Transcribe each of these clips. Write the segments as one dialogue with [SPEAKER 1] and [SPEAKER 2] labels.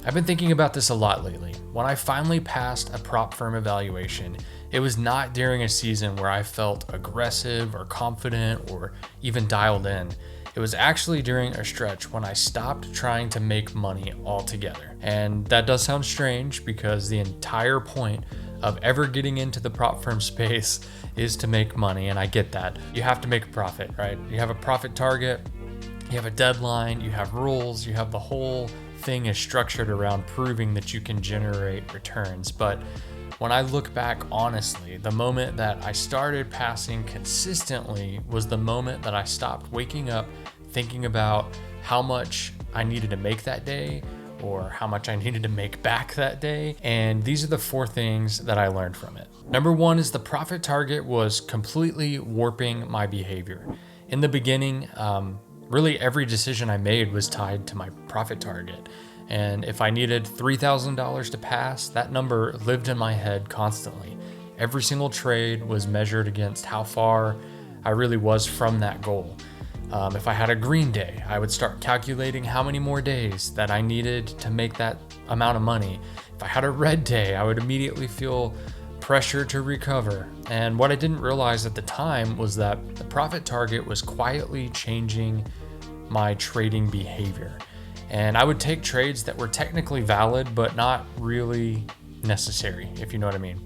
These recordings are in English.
[SPEAKER 1] I've been thinking about this a lot lately. When I finally passed a prop firm evaluation, it was not during a season where I felt aggressive or confident or even dialed in. It was actually during a stretch when I stopped trying to make money altogether. And that does sound strange because the entire point of ever getting into the prop firm space is to make money, and I get that. You have to make a profit, right? You have a profit target, you have a deadline, you have rules, you have the whole thing is structured around proving that you can generate returns. But when I look back honestly, the moment that I started passing consistently was the moment that I stopped waking up thinking about how much I needed to make that day or how much I needed to make back that day. And these are the 4 things that I learned from it. Number 1 is the profit target was completely warping my behavior. In the beginning, really every decision I made was tied to my profit target. And if I needed $3,000 to pass, that number lived in my head constantly. Every single trade was measured against how far I really was from that goal. If I had a green day, I would start calculating how many more days that I needed to make that amount of money. If I had a red day, I would immediately feel pressure to recover. And what I didn't realize at the time was that the profit target was quietly changing my trading behavior. And I would take trades that were technically valid, but not really necessary, if you know what I mean.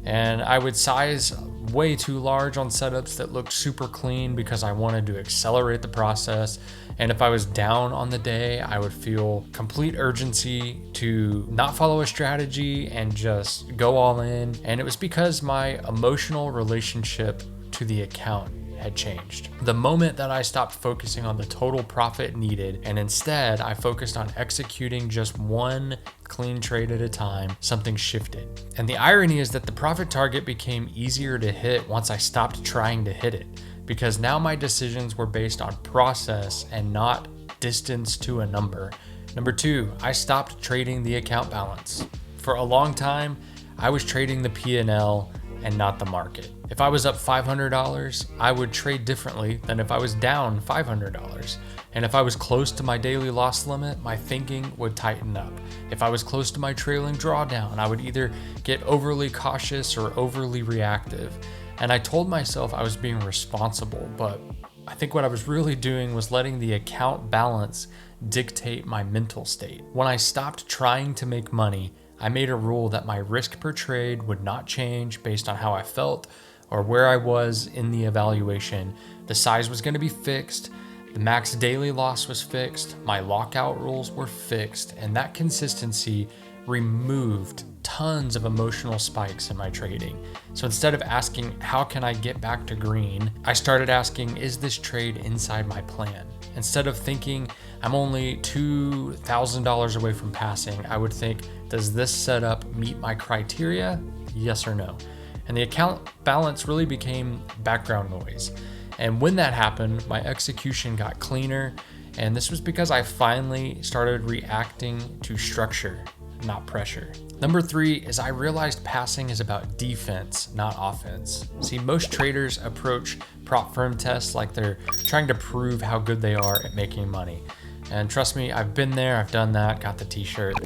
[SPEAKER 1] And I would size way too large on setups that looked super clean because I wanted to accelerate the process. And if I was down on the day, I would feel complete urgency to not follow a strategy and just go all in. And it was because my emotional relationship to the account had changed. The moment that I stopped focusing on the total profit needed and instead I focused on executing just one clean trade at a time, something shifted. And the irony is that the profit target became easier to hit once I stopped trying to hit it, because now my decisions were based on process and not distance to a number. Number 2, I stopped trading the account balance. For a long time, I was trading the P&L and not the market. If I was up $500, I would trade differently than if I was down $500. And if I was close to my daily loss limit, my thinking would tighten up. If I was close to my trailing drawdown, I would either get overly cautious or overly reactive. And I told myself I was being responsible, but I think what I was really doing was letting the account balance dictate my mental state. When I stopped trying to make money, I made a rule that my risk per trade would not change based on how I felt or where I was in the evaluation. The size was going to be fixed, the max daily loss was fixed, my lockout rules were fixed, and that consistency removed tons of emotional spikes in my trading. So instead of asking, how can I get back to green? I started asking, is this trade inside my plan? Instead of thinking, I'm only $2,000 away from passing, I would think, does this setup meet my criteria? Yes or no? And the account balance really became background noise. And when that happened, my execution got cleaner. And this was because I finally started reacting to structure, not pressure. Number 3 is I realized passing is about defense, not offense. See, most traders approach prop firm tests like they're trying to prove how good they are at making money. And trust me, I've been there, I've done that, got the t-shirt.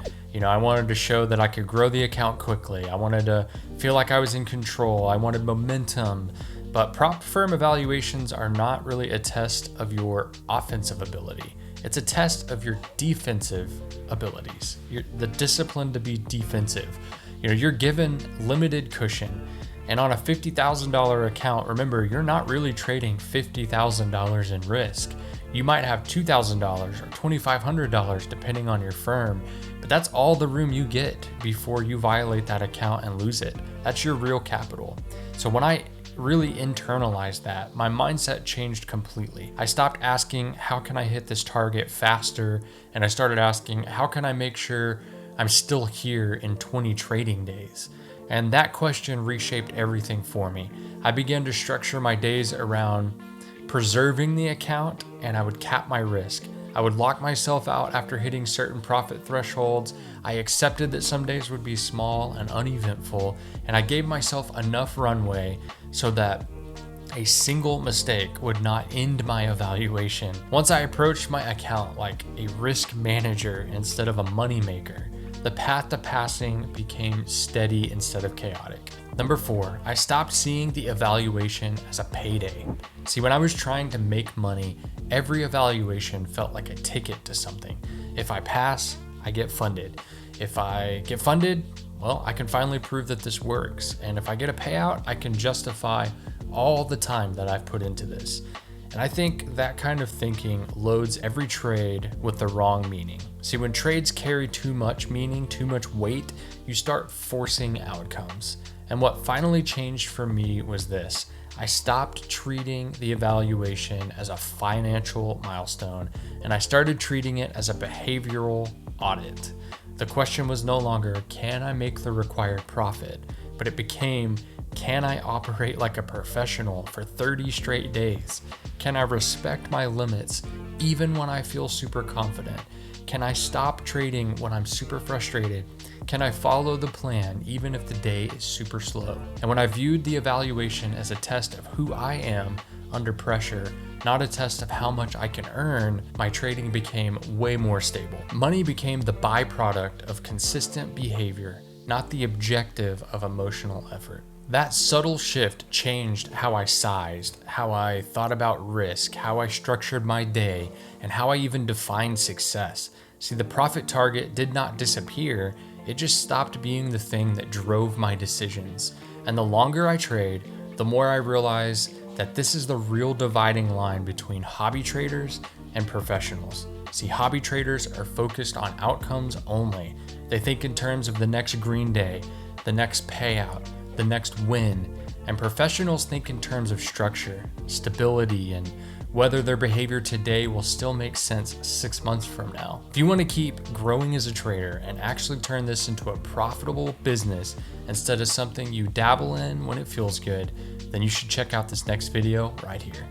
[SPEAKER 1] I wanted to show that I could grow the account quickly. I wanted to feel like I was in control. I wanted momentum. But prop firm evaluations are not really a test of your offensive ability. It's a test of your defensive abilities, the discipline to be defensive. You're given limited cushion. And on a $50,000 account, remember, you're not really trading $50,000 in risk. You might have $2,000 or $2,500 depending on your firm, but that's all the room you get before you violate that account and lose it. That's your real capital. So when I really internalized that, my mindset changed completely. I stopped asking, how can I hit this target faster? And I started asking, how can I make sure I'm still here in 20 trading days? And that question reshaped everything for me. I began to structure my days around preserving the account, and I would cap my risk. I would lock myself out after hitting certain profit thresholds. I accepted that some days would be small and uneventful, and I gave myself enough runway so that A single mistake would not end my evaluation. Once I approached my account like a risk manager instead of a money maker, the path to passing became steady instead of chaotic. Number 4, I stopped seeing the evaluation as a payday. See, when I was trying to make money, every evaluation felt like a ticket to something. If I pass, I get funded. If I get funded, well, I can finally prove that this works. And if I get a payout, I can justify all the time that I've put into this. And I think that kind of thinking loads every trade with the wrong meaning. See, when trades carry too much meaning, too much weight, you start forcing outcomes. And what finally changed for me was this. I stopped treating the evaluation as a financial milestone, and I started treating it as a behavioral audit. The question was no longer, can I make the required profit? But it became, can I operate like a professional for 30 straight days? Can I respect my limits even when I feel super confident? Can I stop trading when I'm super frustrated? Can I follow the plan even if the day is super slow? And when I viewed the evaluation as a test of who I am under pressure, not a test of how much I can earn, my trading became way more stable. Money became the byproduct of consistent behavior, not the objective of emotional effort. That subtle shift changed how I sized, how I thought about risk, how I structured my day, and how I even defined success. See, the profit target did not disappear, it just stopped being the thing that drove my decisions. And the longer I trade, the more I realize that this is the real dividing line between hobby traders and professionals. See, hobby traders are focused on outcomes only. They think in terms of the next green day, the next payout, the next win, and professionals think in terms of structure, stability, and whether their behavior today will still make sense 6 months from now. If you want to keep growing as a trader and actually turn this into a profitable business instead of something you dabble in when it feels good, then you should check out this next video right here.